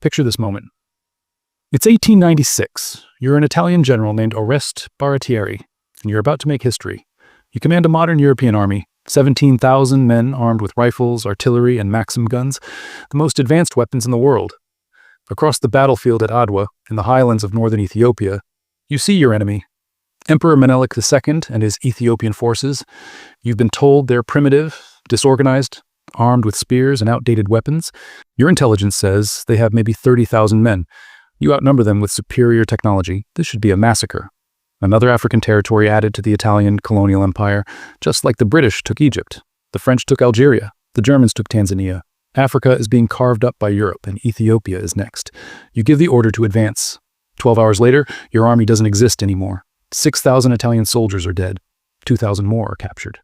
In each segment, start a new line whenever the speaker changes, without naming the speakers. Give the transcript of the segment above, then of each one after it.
Picture this moment. It's 1896. You're an Italian general named Oreste Baratieri, and you're about to make history. You command a modern European army, 17,000 men armed with rifles, artillery, and Maxim guns, the most advanced weapons in the world. Across the battlefield at Adwa, in the highlands of northern Ethiopia, you see your enemy, Emperor Menelik II and his Ethiopian forces. You've been told they're primitive, disorganized, armed with spears and outdated weapons. Your intelligence says they have maybe 30,000 men. You outnumber them with superior technology. This should be a massacre. Another African territory added to the Italian colonial empire, just like the British took Egypt. The French took Algeria. The Germans took Tanzania. Africa is being carved up by Europe, and Ethiopia is next. You give the order to advance. 12 hours later, your army doesn't exist anymore. 6,000 Italian soldiers are dead. 2,000 more are captured.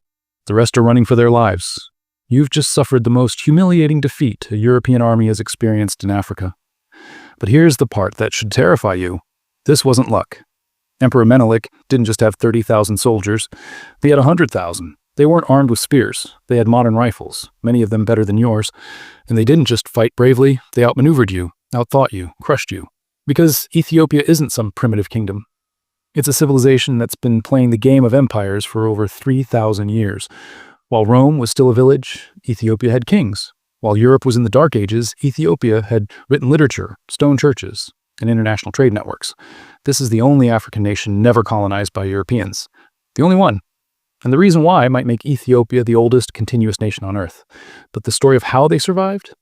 The rest are running for their lives. You've just suffered the most humiliating defeat a European army has experienced in Africa. But here's the part that should terrify you. This wasn't luck. Emperor Menelik didn't just have 30,000 soldiers. They had 100,000. They weren't armed with spears. They had modern rifles, many of them better than yours. And they didn't just fight bravely. They outmaneuvered you, outthought you, crushed you. Because Ethiopia isn't some primitive kingdom. It's a civilization that's been playing the game of empires for over 3,000 years. While Rome was still a village, Ethiopia had kings. While Europe was in the Dark Ages, Ethiopia had written literature, stone churches, and international trade networks. This is the only African nation never colonized by Europeans. The only one. And the reason why might make Ethiopia the oldest continuous nation on Earth. But the story of how they survived?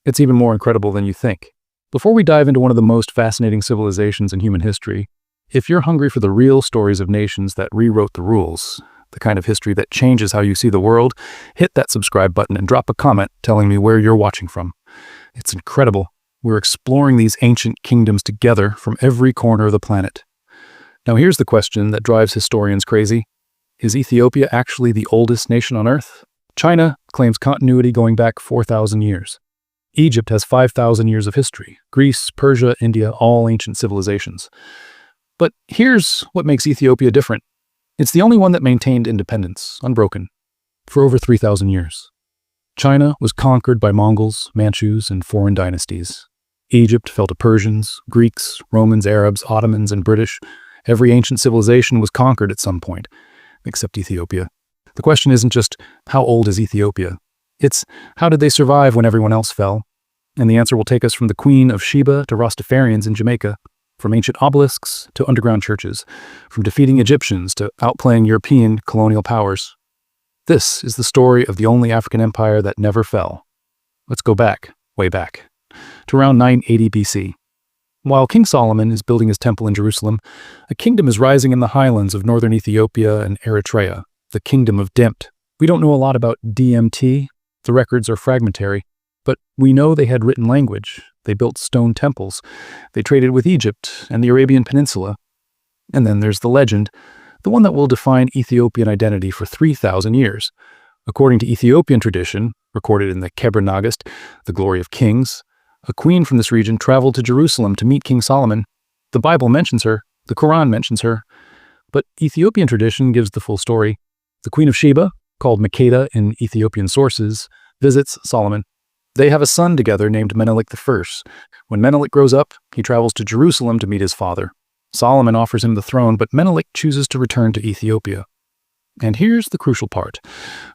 It's even more incredible than you think. Before we dive into one of the most fascinating civilizations in human history, if you're hungry for the real stories of nations that rewrote the rules, the kind of history that changes how you see the world, hit that subscribe button and drop a comment telling me where you're watching from. It's incredible. We're exploring these ancient kingdoms together from every corner of the planet. Now here's the question that drives historians crazy. Is Ethiopia actually the oldest nation on Earth? China claims continuity going back 4,000 years. Egypt has 5,000 years of history. Greece, Persia, India, all ancient civilizations. But here's what makes Ethiopia different. It's the only one that maintained independence, unbroken, for over 3,000 years. China was conquered by Mongols, Manchus, and foreign dynasties. Egypt fell to Persians, Greeks, Romans, Arabs, Ottomans, and British. Every ancient civilization was conquered at some point, except Ethiopia. The question isn't just, how old is Ethiopia? It's, how did they survive when everyone else fell? And the answer will take us from the Queen of Sheba to Rastafarians in Jamaica, from ancient obelisks to underground churches, from defeating Egyptians to outplaying European colonial powers. This is the story of the only African empire that never fell. Let's go back, way back, to around 980 BC. While King Solomon is building his temple in Jerusalem, a kingdom is rising in the highlands of northern Ethiopia and Eritrea, the Kingdom of Demt. We don't know a lot about DMT. The records are fragmentary, but we know they had written language. They built stone temples. They traded with Egypt and the Arabian Peninsula. And then there's the legend, the one that will define Ethiopian identity for 3,000 years. According to Ethiopian tradition, recorded in the Keber Nagast, the Glory of Kings, a queen from this region traveled to Jerusalem to meet King Solomon. The Bible mentions her, the Quran mentions her, but Ethiopian tradition gives the full story. The Queen of Sheba, called Makeda in Ethiopian sources, visits Solomon. They have a son together named Menelik I. When Menelik grows up, he travels to Jerusalem to meet his father. Solomon offers him the throne, but Menelik chooses to return to Ethiopia. And here's the crucial part.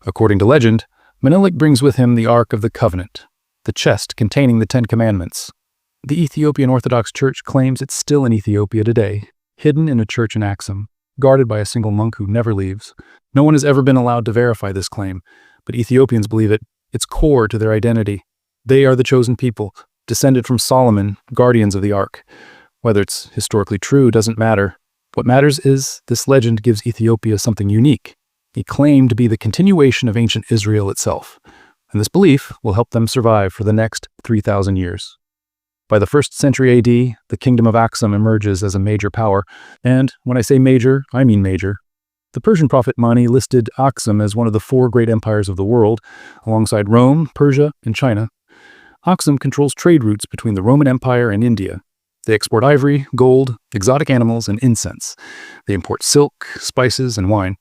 According to legend, Menelik brings with him the Ark of the Covenant, the chest containing the Ten Commandments. The Ethiopian Orthodox Church claims it's still in Ethiopia today, hidden in a church in Aksum, guarded by a single monk who never leaves. No one has ever been allowed to verify this claim, but Ethiopians believe it. It's core to their identity. They are the chosen people, descended from Solomon, guardians of the Ark. Whether it's historically true doesn't matter. What matters is this legend gives Ethiopia something unique, a claim to be the continuation of ancient Israel itself. And this belief will help them survive for the next 3,000 years. By the 1st century AD, the kingdom of Aksum emerges as a major power. And when I say major, I mean major. The Persian prophet Mani listed Aksum as one of the 4 great empires of the world, alongside Rome, Persia, and China. Aksum controls trade routes between the Roman Empire and India. They export ivory, gold, exotic animals, and incense. They import silk, spices, and wine.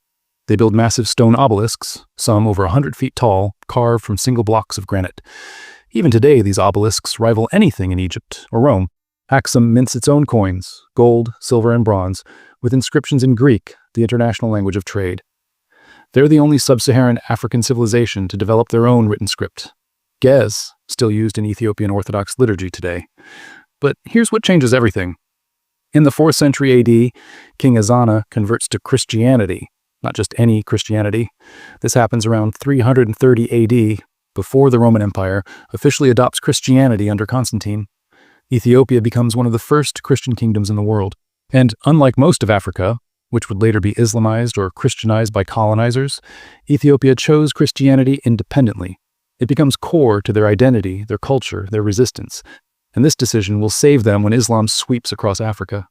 They build massive stone obelisks, some over 100 feet tall, carved from single blocks of granite. Even today, these obelisks rival anything in Egypt or Rome. Aksum mints its own coins, gold, silver, and bronze, with inscriptions in Greek, the international language of trade. They're the only sub-Saharan African civilization to develop their own written script. Ge'ez, still used in Ethiopian Orthodox liturgy today. But here's what changes everything. In the 4th century AD, King Ezana converts to Christianity, not just any Christianity. This happens around 330 AD, before the Roman Empire officially adopts Christianity under Constantine. Ethiopia becomes one of the first Christian kingdoms in the world. And unlike most of Africa, which would later be Islamized or Christianized by colonizers, Ethiopia chose Christianity independently. It becomes core to their identity, their culture, their resistance. And this decision will save them when Islam sweeps across Africa.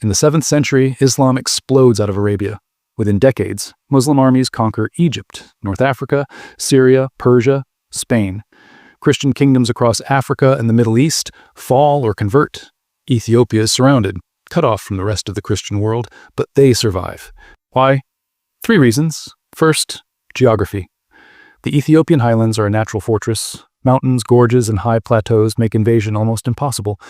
In the 7th century, Islam explodes out of Arabia. Within decades, Muslim armies conquer Egypt, North Africa, Syria, Persia, Spain. Christian kingdoms across Africa and the Middle East fall or convert. Ethiopia is surrounded, cut off from the rest of the Christian world, but they survive. Why? 3 reasons. First, geography. The Ethiopian highlands are a natural fortress. Mountains, gorges, and high plateaus make invasion almost impossible.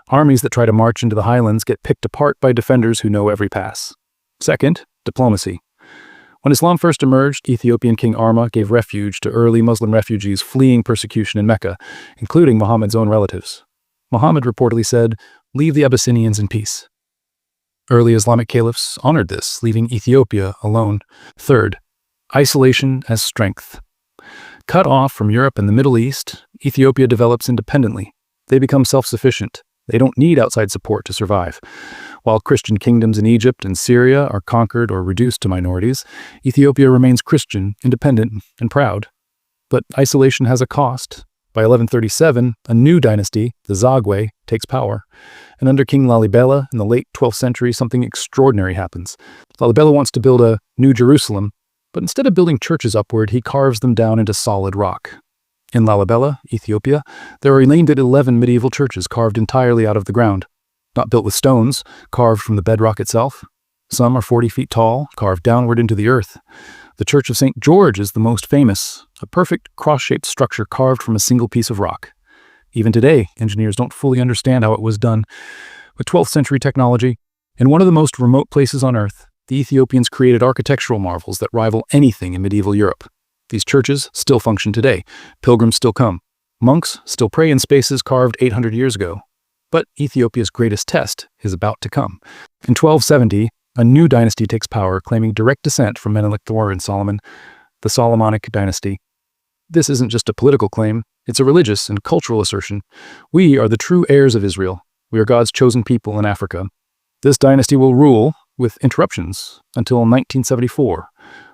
Armies that try to march into the highlands get picked apart by defenders who know every pass. Second, diplomacy. When Islam first emerged, Ethiopian King Arma gave refuge to early Muslim refugees fleeing persecution in Mecca, including Muhammad's own relatives. Muhammad reportedly said, "Leave the Abyssinians in peace." Early Islamic caliphs honored this, leaving Ethiopia alone. Third, isolation as strength. Cut off from Europe and the Middle East, Ethiopia develops independently. They become self-sufficient. They don't need outside support to survive. While Christian kingdoms in Egypt and Syria are conquered or reduced to minorities, Ethiopia remains Christian, independent, and proud. But isolation has a cost. By 1137, a new dynasty, the Zagwe, takes power. And under King Lalibela in the late 12th century, something extraordinary happens. Lalibela wants to build a New Jerusalem, but instead of building churches upward, he carves them down into solid rock. In Lalibela, Ethiopia, there are named 11 medieval churches carved entirely out of the ground. Not built with stones, carved from the bedrock itself. Some are 40 feet tall, carved downward into the earth. The Church of St. George is the most famous, a perfect cross-shaped structure carved from a single piece of rock. Even today, engineers don't fully understand how it was done. With 12th century technology, in one of the most remote places on earth, the Ethiopians created architectural marvels that rival anything in medieval Europe. These churches still function today. Pilgrims still come. Monks still pray in spaces carved 800 years ago. But Ethiopia's greatest test is about to come. In 1270, a new dynasty takes power, claiming direct descent from Menelik IV and Solomon, the Solomonic dynasty. This isn't just a political claim, it's a religious and cultural assertion. We are the true heirs of Israel. We are God's chosen people in Africa. This dynasty will rule, with interruptions, until 1974,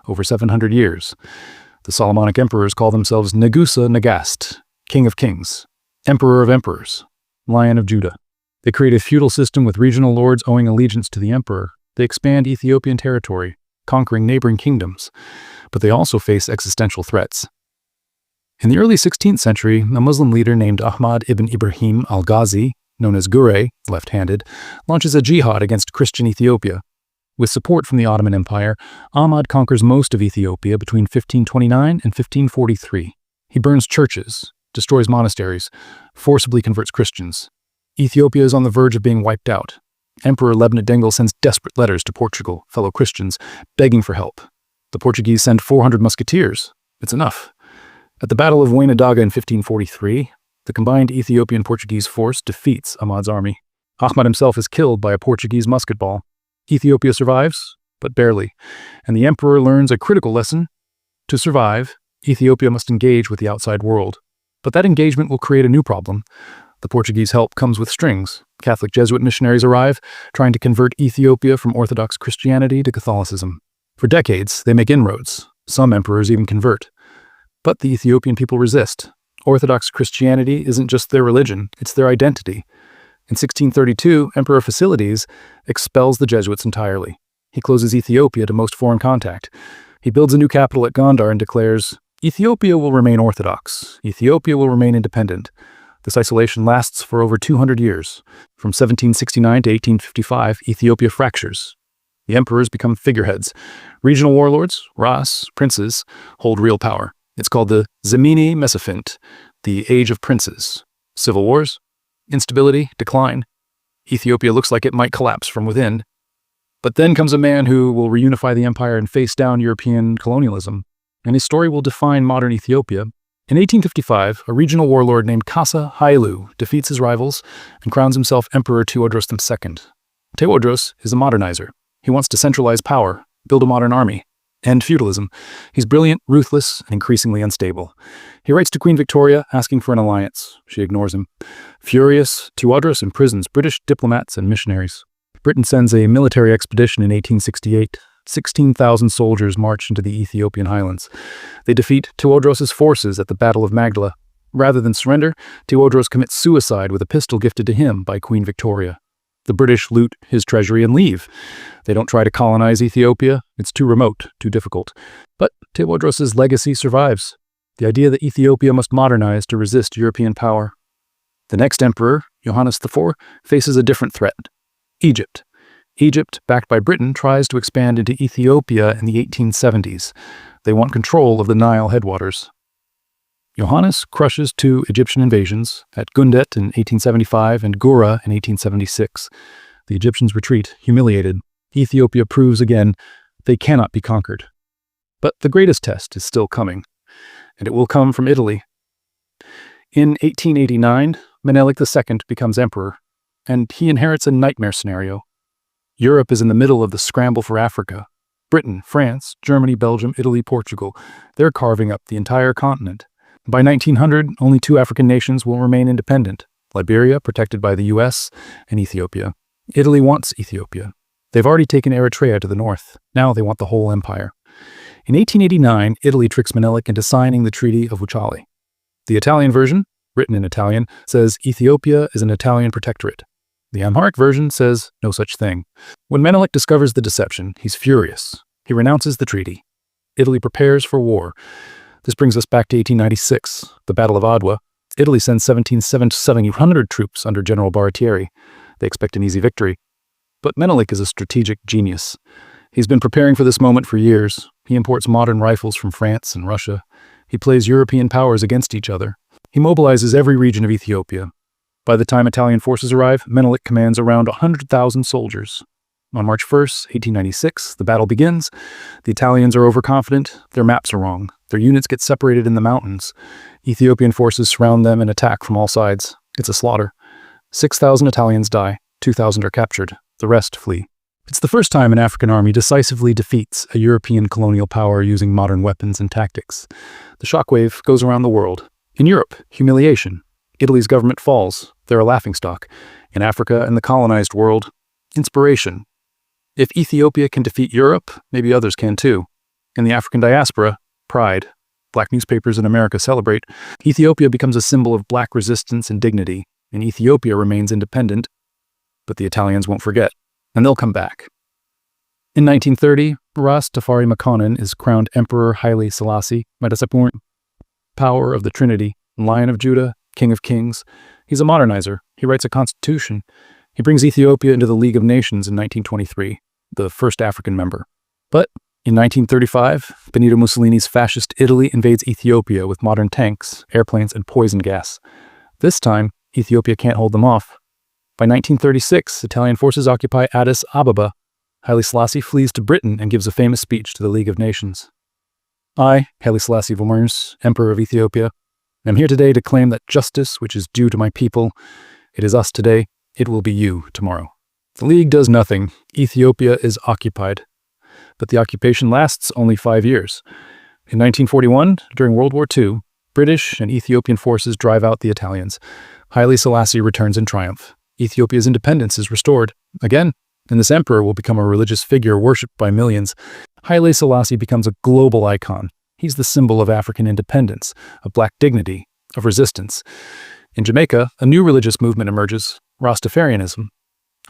over 700 years. The Solomonic emperors call themselves Negusa Nagast, King of Kings, Emperor of Emperors, Lion of Judah. They create a feudal system with regional lords owing allegiance to the emperor. They expand Ethiopian territory, conquering neighboring kingdoms, but they also face existential threats. In the early 16th century, a Muslim leader named Ahmad ibn Ibrahim al-Ghazi, known as Gure, left-handed, launches a jihad against Christian Ethiopia. With support from the Ottoman Empire, Ahmad conquers most of Ethiopia between 1529 and 1543. He burns churches, destroys monasteries, forcibly converts Christians. Ethiopia is on the verge of being wiped out. Emperor Lebnet Dengel sends desperate letters to Portugal, fellow Christians, begging for help. The Portuguese send 400 musketeers. It's enough. At the Battle of Daga in 1543, the combined Ethiopian-Portuguese force defeats Ahmad's army. Ahmad himself is killed by a Portuguese musket ball. Ethiopia survives, but barely, and the emperor learns a critical lesson. To survive, Ethiopia must engage with the outside world. But that engagement will create a new problem. The Portuguese help comes with strings. Catholic Jesuit missionaries arrive, trying to convert Ethiopia from Orthodox Christianity to Catholicism. For decades, they make inroads. Some emperors even convert. But the Ethiopian people resist. Orthodox Christianity isn't just their religion, it's their identity. In 1632, Emperor Fasilides expels the Jesuits entirely. He closes Ethiopia to most foreign contact. He builds a new capital at Gondar and declares, Ethiopia will remain Orthodox. Ethiopia will remain independent. This isolation lasts for over 200 years. From 1769 to 1855, Ethiopia fractures. The emperors become figureheads. Regional warlords, Ras, princes, hold real power. It's called the Zemini Mesafint, The Age of Princes. Civil wars, instability, decline. Ethiopia looks like it might collapse from within. But then comes a man who will reunify the empire and face down European colonialism, and his story will define modern Ethiopia. In 1855, a regional warlord named Kasa Hailu defeats his rivals and crowns himself Emperor Tewodros II. Tewodros is a modernizer. He wants to centralize power, build a modern army, end feudalism. He's brilliant, ruthless, and increasingly unstable. He writes to Queen Victoria asking for an alliance. She ignores him. Furious, Tewodros imprisons British diplomats and missionaries. Britain sends a military expedition in 1868. 16,000 soldiers march into the Ethiopian highlands. They defeat Tewodros' forces at the Battle of Magdala. Rather than surrender, Tewodros commits suicide with a pistol gifted to him by Queen Victoria. The British loot his treasury and leave. They don't try to colonize Ethiopia. It's too remote, too difficult. But Tewodros' legacy survives. The idea that Ethiopia must modernize to resist European power. The next emperor, Johannes IV, faces a different threat. Egypt. Egypt, backed by Britain, tries to expand into Ethiopia in the 1870s. They want control of the Nile headwaters. Johannes crushes two Egyptian invasions at Gundet in 1875 and Gura in 1876. The Egyptians retreat, humiliated. Ethiopia proves again they cannot be conquered. But the greatest test is still coming, and it will come from Italy. In 1889, Menelik II becomes emperor, and he inherits a nightmare scenario. Europe is in the middle of the scramble for Africa. Britain, France, Germany, Belgium, Italy, Portugal, they're carving up the entire continent. By 1900, only two African nations will remain independent, Liberia, protected by the US, and Ethiopia. Italy wants Ethiopia. They've already taken Eritrea to the north. Now they want the whole empire. In 1889, Italy tricks Menelik into signing the Treaty of Wuchale. The Italian version, written in Italian, says Ethiopia is an Italian protectorate. The Amharic version says no such thing. When Menelik discovers the deception, he's furious. He renounces the treaty. Italy prepares for war. This brings us back to 1896, the Battle of Adwa. Italy sends 17,700 troops under General Baratieri. They expect an easy victory. But Menelik is a strategic genius. He's been preparing for this moment for years. He imports modern rifles from France and Russia. He plays European powers against each other. He mobilizes every region of Ethiopia. By the time Italian forces arrive, Menelik commands around 100,000 soldiers. On March 1st, 1896, the battle begins. The Italians are overconfident. Their maps are wrong. Their units get separated in the mountains. Ethiopian forces surround them and attack from all sides. It's a slaughter. 6,000 Italians die. 2,000 are captured. The rest flee. It's the first time an African army decisively defeats a European colonial power using modern weapons and tactics. The shockwave goes around the world. In Europe, humiliation. Italy's government falls. They're a laughingstock. In Africa and the colonized world, inspiration. If Ethiopia can defeat Europe, maybe others can too. In the African diaspora, pride. Black newspapers in America celebrate. Ethiopia becomes a symbol of black resistance and dignity, and Ethiopia remains independent. But the Italians won't forget, and they'll come back. In 1930, Ras Tafari Makonnen is crowned Emperor Haile Selassie, Medasapur, power of the Trinity, Lion of Judah, King of Kings. He's a modernizer. He writes a constitution. He brings Ethiopia into the League of Nations in 1923, the first African member. But in 1935, Benito Mussolini's fascist Italy invades Ethiopia with modern tanks, airplanes, and poison gas. This time, Ethiopia can't hold them off. By 1936, Italian forces occupy Addis Ababa. Haile Selassie flees to Britain and gives a famous speech to the League of Nations. I, Haile Selassie Vomers, Emperor of Ethiopia, am here today to claim that justice which is due to my people, it is us today, it will be you tomorrow. The League does nothing. Ethiopia is occupied. But the occupation lasts only 5 years. In 1941, during World War II, British and Ethiopian forces drive out the Italians. Haile Selassie returns in triumph. Ethiopia's independence is restored. Again, and this emperor will become a religious figure worshipped by millions. Haile Selassie becomes a global icon. He's the symbol of African independence, of black dignity, of resistance. In Jamaica, a new religious movement emerges, Rastafarianism.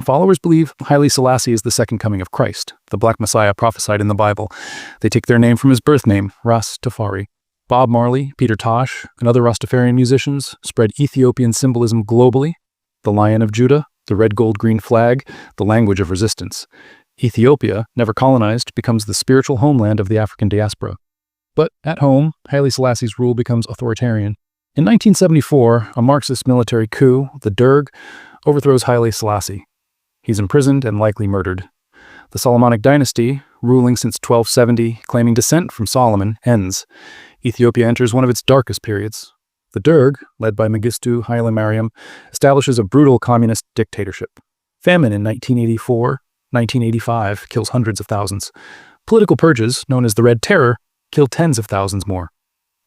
Followers believe Haile Selassie is the second coming of Christ, the black messiah prophesied in the Bible. They take their name from his birth name, Ras Tafari. Bob Marley, Peter Tosh, and other Rastafarian musicians spread Ethiopian symbolism globally. The Lion of Judah, the red, gold, green flag, the language of resistance. Ethiopia, never colonized, becomes the spiritual homeland of the African diaspora. But at home, Haile Selassie's rule becomes authoritarian. In 1974, a Marxist military coup, the Derg, overthrows Haile Selassie. He's imprisoned and likely murdered. The Solomonic dynasty, ruling since 1270, claiming descent from Solomon, ends. Ethiopia enters one of its darkest periods. The Derg, led by Mengistu Haile Mariam, establishes a brutal communist dictatorship. Famine in 1985 kills hundreds of thousands. Political purges, known as the Red Terror, kill tens of thousands more.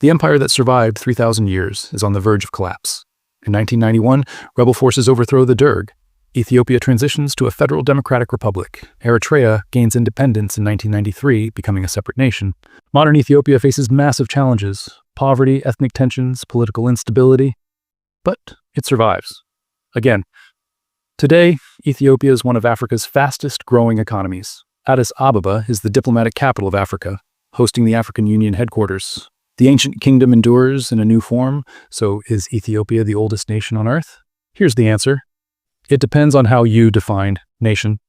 The empire that survived 3,000 years is on the verge of collapse. In 1991, rebel forces overthrow the Derg. Ethiopia transitions to a federal democratic republic. Eritrea gains independence in 1993, becoming a separate nation. Modern Ethiopia faces massive challenges: poverty, ethnic tensions, political instability. But it survives. Again, today, Ethiopia is one of Africa's fastest-growing economies. Addis Ababa is the diplomatic capital of Africa, hosting the African Union headquarters. The ancient kingdom endures in a new form, so is Ethiopia the oldest nation on Earth? Here's the answer. It depends on how you define nation.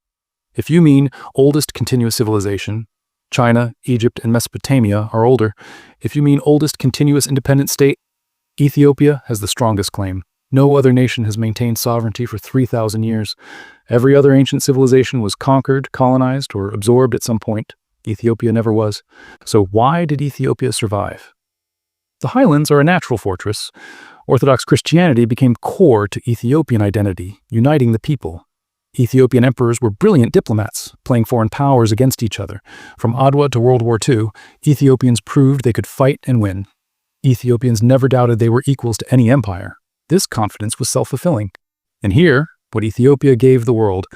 If you mean oldest continuous civilization, China, Egypt, and Mesopotamia are older. If you mean oldest continuous independent state, Ethiopia has the strongest claim. No other nation has maintained sovereignty for 3,000 years. Every other ancient civilization was conquered, colonized, or absorbed at some point. Ethiopia never was. So why did Ethiopia survive? The highlands are a natural fortress. Orthodox Christianity became core to Ethiopian identity, uniting the people. Ethiopian emperors were brilliant diplomats, playing foreign powers against each other. From Adwa to World War II, Ethiopians proved they could fight and win. Ethiopians never doubted they were equals to any empire. This confidence was self-fulfilling. And here, what Ethiopia gave the world: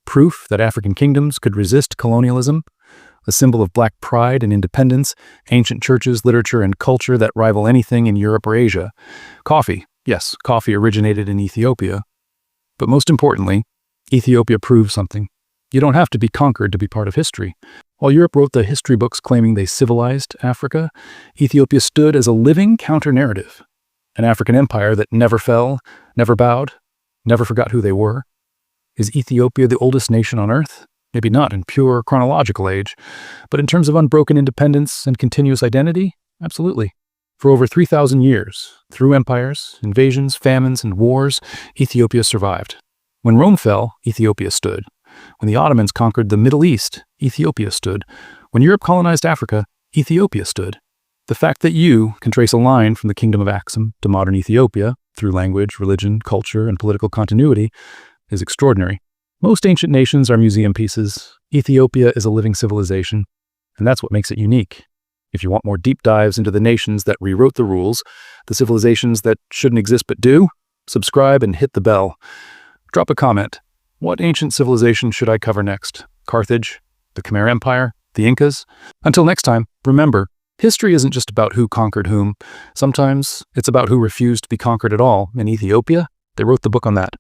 proof that African kingdoms could resist colonialism, a symbol of black pride and independence, ancient churches, literature, and culture that rival anything in Europe or Asia. Coffee. Yes, coffee originated in Ethiopia. But most importantly, Ethiopia proved something. You don't have to be conquered to be part of history. While Europe wrote the history books claiming they civilized Africa, Ethiopia stood as a living counter-narrative. An African empire that never fell, never bowed, never forgot who they were. Is Ethiopia the oldest nation on Earth? Maybe not in pure chronological age, but in terms of unbroken independence and continuous identity, absolutely. For over 3,000 years, through empires, invasions, famines, and wars, Ethiopia survived. When Rome fell, Ethiopia stood. When the Ottomans conquered the Middle East, Ethiopia stood. When Europe colonized Africa, Ethiopia stood. The fact that you can trace a line from the kingdom of Aksum to modern Ethiopia, through language, religion, culture, and political continuity, is extraordinary. Most ancient nations are museum pieces. Ethiopia is a living civilization, and that's what makes it unique. If you want more deep dives into the nations that rewrote the rules, the civilizations that shouldn't exist but do, subscribe and hit the bell. Drop a comment. What ancient civilization should I cover next? Carthage? The Khmer Empire? The Incas? Until next time, remember, history isn't just about who conquered whom. Sometimes it's about who refused to be conquered at all. In Ethiopia, they wrote the book on that.